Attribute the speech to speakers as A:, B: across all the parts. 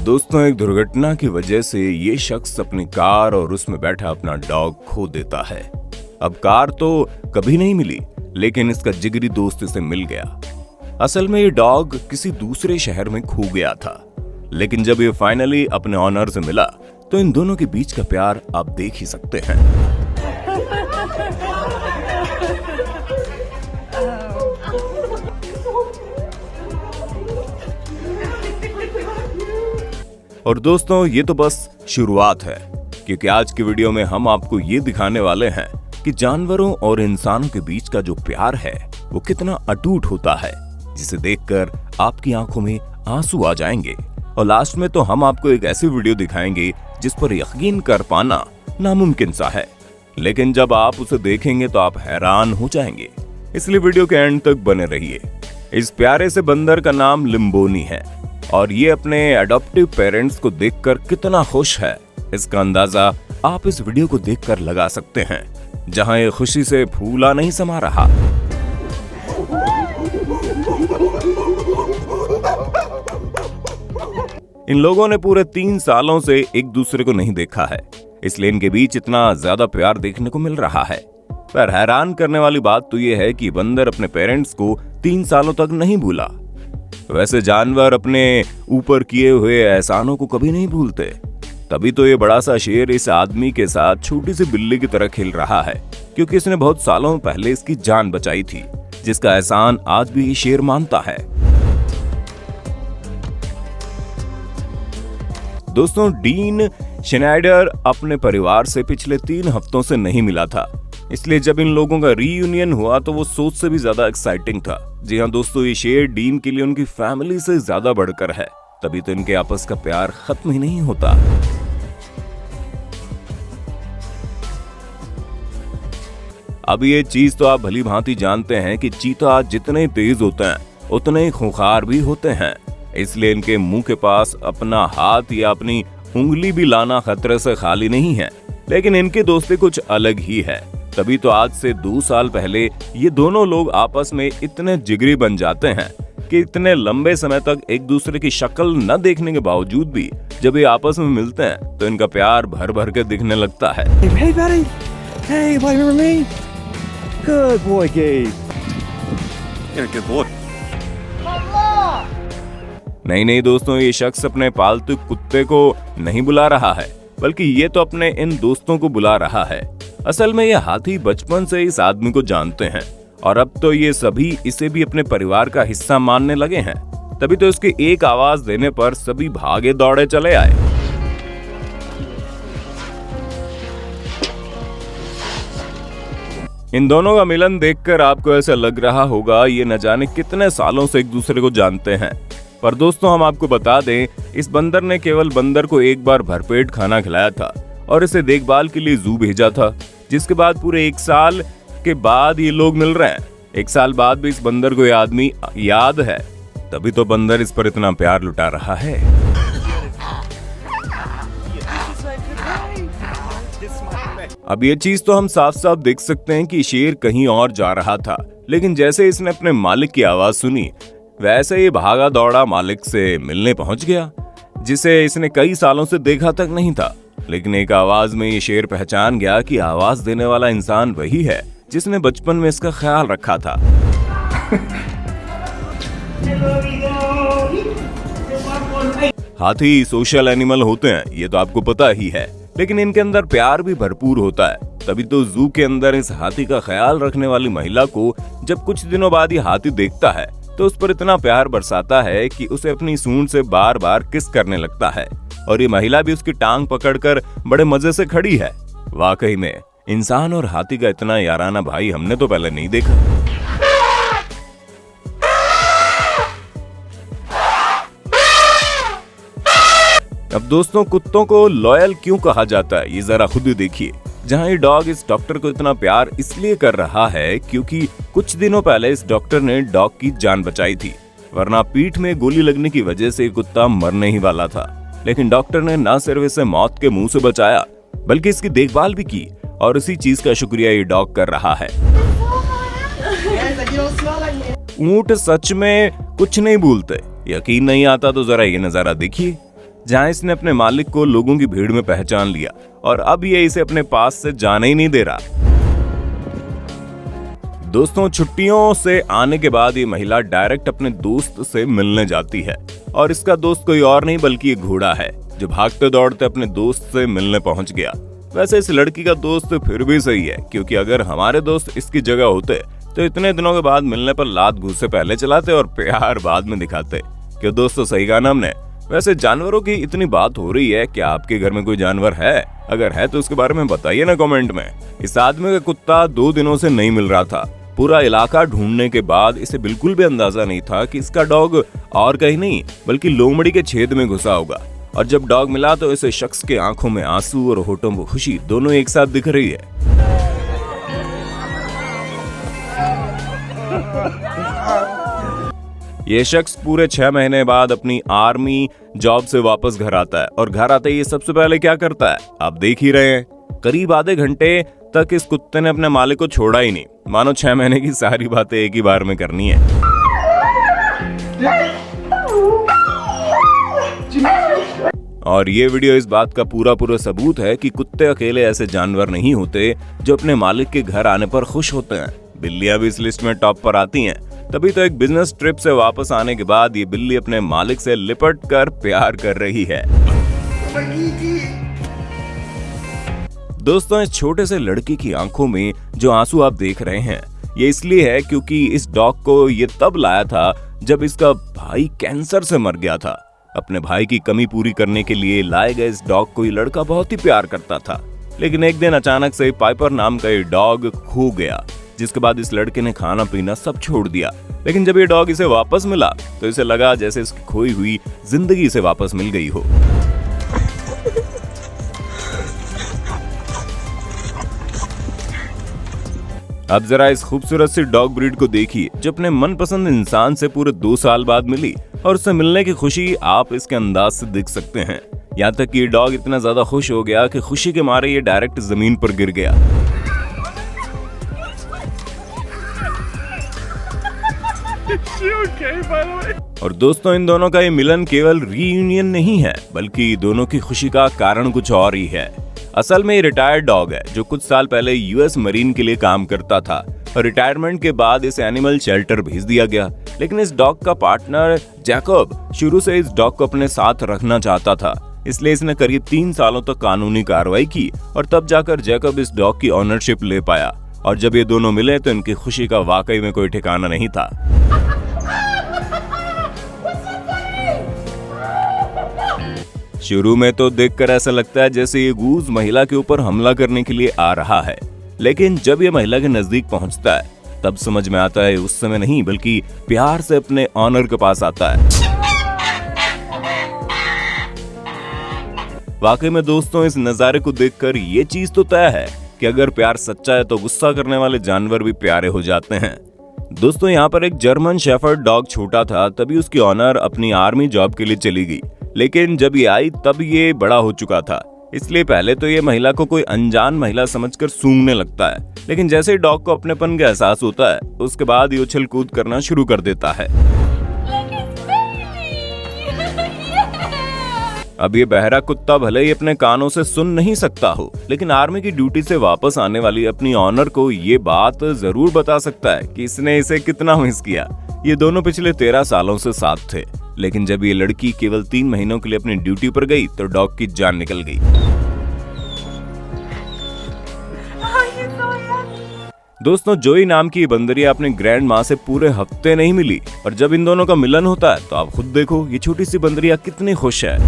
A: दोस्तों, एक दुर्घटना की वजह से ये शख्स अपनी कार और उसमें बैठा अपना डॉग खो देता है। अब कार तो कभी नहीं मिली, लेकिन इसका जिगरी दोस्त इसे मिल गया। असल में ये डॉग किसी दूसरे शहर में खो गया था, लेकिन जब ये फाइनली अपने ऑनर से मिला तो इन दोनों के बीच का प्यार आप देख ही सकते हैं। और दोस्तों, ये तो बस शुरुआत है, क्योंकि आज की वीडियो में हम आपको ये दिखाने वाले हैं कि जानवरों और इंसानों के बीच का जो प्यार है वो कितना अटूट होता है, जिसे देखकर आपकी आंखों में आंसू आ जाएंगे। और लास्ट में तो हम आपको एक ऐसी वीडियो दिखाएंगे जिस पर यकीन कर पाना नामुमकिन सा है, लेकिन जब आप उसे देखेंगे तो आप हैरान हो जाएंगे। इसलिए वीडियो के एंड तक बने रहिए। इस प्यारे से बंदर का नाम लिम्बोनी है और ये अपने एडॉप्टिव पेरेंट्स को देखकर कितना खुश है, इसका अंदाजा आप इस वीडियो को देखकर लगा सकते हैं, जहां ये खुशी से फूला नहीं समा रहा। इन लोगों ने पूरे 3 सालों से एक दूसरे को नहीं देखा है, इसलिए इनके बीच इतना ज्यादा प्यार देखने को मिल रहा है। पर हैरान करने वाली बात तो ये है कि बंदर अपने पेरेंट्स को 3 सालों तक नहीं भूला। वैसे जानवर अपने ऊपर किए हुए एहसानों को कभी नहीं भूलते, तभी तो ये बड़ा सा शेर इस आदमी के साथ छोटी सी बिल्ली की तरह खेल रहा है, क्योंकि इसने बहुत सालों पहले इसकी जान बचाई थी, जिसका एहसान आज भी शेर मानता है। दोस्तों, डीन श्नाइडर अपने परिवार से पिछले 3 हफ्तों से नहीं मिला था, इसलिए जब इन लोगों का रीयूनियन हुआ तो वो सोच से भी ज्यादा एक्साइटिंग था। जी हाँ दोस्तों, ये शेर डीन के लिए उनकी फैमिली से ज्यादा बढ़कर है, तभी तो इनके आपस का प्यार खत्म ही नहीं होता। अब ये चीज तो आप भली भांति जानते हैं कि चीता जितने तेज होते हैं उतने ही खूंखार भी होते हैं, इसलिए इनके मुंह के पास अपना हाथ या अपनी उंगली भी लाना खतरे से खाली नहीं है। लेकिन इनकी दोस्ती कुछ अलग ही है, तभी तो आज से 2 साल पहले ये दोनों लोग आपस में इतने जिगरी बन जाते हैं कि इतने लंबे समय तक एक दूसरे की शक्ल न देखने के बावजूद भी जब ये आपस में मिलते हैं तो इनका प्यार भर भर के दिखने लगता है।
B: Hey buddy, hey buddy, remember me? Good boy, Gabe. You're a good boy.
A: नहीं दोस्तों, ये शख्स अपने पालतू कुत्ते को नहीं बुला रहा है, बल्कि ये तो अपने इन दोस्तों को बुला रहा है। असल में ये हाथी बचपन से इस आदमी को जानते हैं और अब तो ये सभी इसे भी अपने परिवार का हिस्सा मानने लगे हैं, तभी तो इसकी एक आवाज देने पर सभी भागे दौड़े चले आए। इन दोनों का मिलन देखकर आपको ऐसा लग रहा होगा ये न जाने कितने सालों से एक दूसरे को जानते हैं। पर दोस्तों, हम आपको बता दें, इस बंदर ने केवल बंदर को एक बार भरपेट खाना खिलाया था और इसे देखभाल के लिए जू भेजा था, जिसके बाद पूरे 1 साल के बाद ये लोग मिल रहे हैं। 1 साल बाद भी इस बंदर को ये आदमी याद है, तभी तो बंदर इस पर इतना प्यार लुटा रहा है। अब ये चीज तो हम साफ साफ देख सकते हैं कि शेर कहीं और जा रहा था, लेकिन जैसे इसने अपने मालिक की आवाज सुनी वैसे ही भागा दौड़ा मालिक से मिलने पहुंच गया, जिसे इसने कई सालों से देखा तक नहीं था। लेकिन एक आवाज में ये शेर पहचान गया कि आवाज देने वाला इंसान वही है जिसने बचपन में इसका ख्याल रखा था। हाथी सोशल एनिमल होते हैं, ये तो आपको पता ही है, लेकिन इनके अंदर प्यार भी भरपूर होता है। तभी तो जू के अंदर इस हाथी का ख्याल रखने वाली महिला को जब कुछ दिनों बाद ये हाथी देखता है तो उस पर इतना प्यार बरसाता है कि उसे अपनी सूंड से बार बार किस करने लगता है, और ये महिला भी उसकी टांग पकड़कर बड़े मजे से खड़ी है। वाकई में इंसान और हाथी का इतना याराना भाई हमने तो पहले नहीं देखा। अब दोस्तों, कुत्तों को लॉयल क्यों कहा जाता है ये जरा खुद ही देखिए। जहां ये डॉग इस डॉक्टर को इतना प्यार इसलिए कर रहा है क्योंकि कुछ दिनों पहले इस डॉक्टर ने डॉग की जान बचाई थी, वरना पीठ में गोली लगने की वजह से कुत्ता मरने ही वाला था। लेकिन डॉक्टर ने न सिर्फ इसे मौत के मुंह से बचाया बल्कि इसकी देखभाल भी की, और इसी चीज का शुक्रिया ये डॉग कर रहा है। ऊंट सच में कुछ नहीं भूलते। यकीन नहीं आता तो जरा ये नजारा देखिए, जहां इसने अपने मालिक को लोगों की भीड़ में पहचान लिया और अब ये इसे अपने पास से जाने ही नहीं दे रहा। दोस्तों, छुट्टियों से आने के बाद ये महिला डायरेक्ट अपने दोस्त से मिलने जाती है और इसका दोस्त कोई और नहीं बल्कि एक घोड़ा है जो भागते दौड़ते अपने दोस्त से मिलने पहुंच गया। वैसे इस लड़की का दोस्त फिर भी सही है, क्योंकि अगर हमारे दोस्त इसकी जगह होते तो इतने दिनों के बाद मिलने पर लात घूंसे पहले चलाते और प्यार बाद में दिखाते। क्यों दोस्तों, सही कहा ना हमने। वैसे जानवरों की इतनी बात हो रही है, क्या आपके घर में कोई जानवर है? अगर है तो उसके बारे में बताइए ना कमेंट में। इस आदमी का कुत्ता 2 दिनों से नहीं मिल रहा था। पूरा इलाका ढूंढने के बाद इसे बिल्कुल भी अंदाजा नहीं था कि इसका डॉग और कहीं नहीं बल्कि लोमड़ी के छेद में घुसा होगा। और जब डॉग मिला तो इसे शख्स के आंखों में आंसू और होठों में खुशी दोनों एक साथ दिख रही है। ये शख्स पूरे 6 महीने बाद अपनी आर्मी जॉब से वापस घर आता है और घर आते ही सबसे पहले क्या करता है आप देख ही रहे हैं। करीब आधे घंटे तक इस कुत्ते ने अपने मालिक को छोड़ा ही नहीं, मानो 6 महीने की सारी बातें एक ही बार में करनी है। और ये वीडियो इस बात का पूरा सबूत है कि कुत्ते अकेले ऐसे जानवर नहीं होते जो अपने मालिक के घर आने पर खुश होते हैं। बिल्लियां भी इस लिस्ट में टॉप पर आती हैं। तभी तो एक बिजनेस ट्रिप से वापस आने के बाद ये बिल्ली अपने मालिक से लिपट कर प्यार कर रही है। दोस्तों, इस छोटे से लड़की की आंखों में जो आंसू आप देख रहे हैं ये इसलिए है क्योंकि इस डॉग को ये तब लाया था जब इसका भाई कैंसर से मर गया था। अपने भाई की कमी पूरी करने के लिए लाए गए इस डॉग को ये लड़का बहुत ही प्यार करता था। लेकिन एक दिन अचानक से पाइपर नाम का ये डॉग खो गया, जिसके बाद इस लड़के ने खाना पीना सब छोड़ दिया। लेकिन जब ये डॉग इसे वापस मिला तो इसे लगा जैसे इसकी खोई हुई जिंदगी इसे वापस मिल गई हो। अब जरा इस खूबसूरत सी डॉग ब्रीड को देखिए जो अपने मनपसंद इंसान से पूरे 2 साल बाद मिली, और उससे मिलने की खुशी आप इसके अंदाज से देख सकते हैं। यहाँ तक कि ये डॉग इतना ज्यादा खुश हो गया कि खुशी के मारे ये डायरेक्ट जमीन पर गिर गया। और दोस्तों, इन दोनों का ये मिलन केवल रीयूनियन नहीं है बल्कि दोनों की खुशी का कारण कुछ और ही है। असल में ये रिटायर्ड डॉग है जो कुछ साल पहले यूएस मरीन के लिए काम करता था और रिटायरमेंट के बाद इसे एनिमल शेल्टर भेज दिया गया। लेकिन इस डॉग का पार्टनर जैकब शुरू से इस डॉग को अपने साथ रखना चाहता था, इसलिए इसने करीब 3 सालों तक कानूनी कार्रवाई की और तब जाकर जैकब इस डॉग की ओनरशिप ले पाया। और जब ये दोनों मिले तो इनकी खुशी का वाकई में कोई ठिकाना नहीं था। शुरू में तो देखकर ऐसा लगता है जैसे ये गूज महिला के ऊपर हमला करने के लिए आ रहा है, लेकिन जब ये महिला के नजदीक पहुंचता है तब समझ में आता है उस समय नहीं बल्कि प्यार से अपने ऑनर के पास आता है। वाकई में दोस्तों, इस नजारे को देखकर ये चीज तो तय है कि अगर प्यार सच्चा है तो गुस्सा करने वाले जानवर भी प्यारे हो जाते हैं। दोस्तों, यहाँ पर एक जर्मन शेफर्ड डॉग छोटा था, तभी उसकी ऑनर अपनी आर्मी जॉब के लिए चली गई। लेकिन जब ये आई तब ये बड़ा हो चुका था, इसलिए पहले तो ये महिला को कोई अनजान महिला समझकर सूंघने लगता है। लेकिन जैसे ही डॉग को अपनेपन का एहसास होता है उसके बाद ये उछल कूद करना शुरू कर देता है। अब ये बहरा कुत्ता भले ही अपने कानों से सुन नहीं सकता हो, लेकिन आर्मी की ड्यूटी से वापस आने वाली अपनी ऑनर को ये बात जरूर बता सकता है कि इसने इसे कितना मिस किया। ये दोनों पिछले 13 सालों से साथ थे, लेकिन जब ये लड़की केवल 3 महीनों के लिए अपनी ड्यूटी पर गई तो डॉग की जान निकल गई। दोस्तों, जोई नाम की बंदरिया अपने ग्रैंड माँ से पूरे हफ्ते नहीं मिली, और जब इन दोनों का मिलन होता है तो आप खुद देखो ये छोटी सी बंदरिया कितनी खुश है।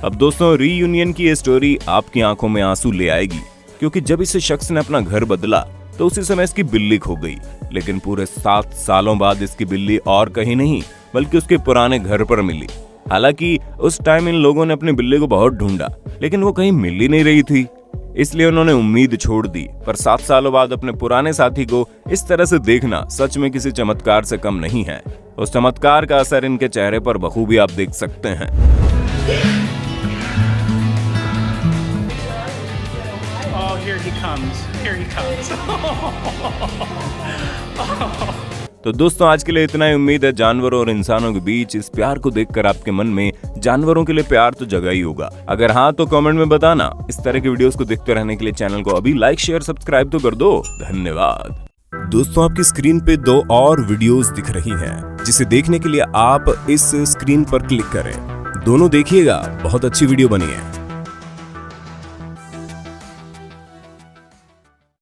A: अब दोस्तों, रीयूनियन की ये स्टोरी आपकी आंखों में आंसू ले आएगी, क्योंकि जब इस शख्स ने अपना घर बदला तो उसी समय इसकी बिल्ली खो गई। लेकिन पूरे 7 सालों बाद इसकी बिल्ली और कहीं नहीं बल्कि उसके पुराने घर पर मिली। हालांकि उस टाइम इन लोगों ने अपनी बिल्ली को बहुत ढूंढा, लेकिन वो कहीं मिल ही नहीं रही थी, इसलिए उन्होंने उम्मीद छोड़ दी। पर 7 सालों बाद अपने पुराने साथी को इस तरह से देखना सच में किसी चमत्कार से कम नहीं है। उस चमत्कार का असर इनके चेहरे पर बखूबी आप देख सकते हैं।
C: Oh, here he comes. comes. Here he comes.
A: तो दोस्तों आज के लिए इतना ही। उम्मीद है जानवरों और इंसानों के बीच इस प्यार को देखकर आपके मन में जानवरों के लिए प्यार तो जगा ही होगा। अगर हाँ तो कमेंट में बताना। इस तरह के वीडियोस को देखते रहने के लिए चैनल को अभी लाइक शेयर सब्सक्राइब तो कर दो। धन्यवाद। दोस्तों आपकी स्क्रीन पे 2 और वीडियोस दिख रही हैं, जिसे देखने के लिए आप इस स्क्रीन पर क्लिक करें। दोनों देखिएगा, बहुत अच्छी वीडियो बनी है।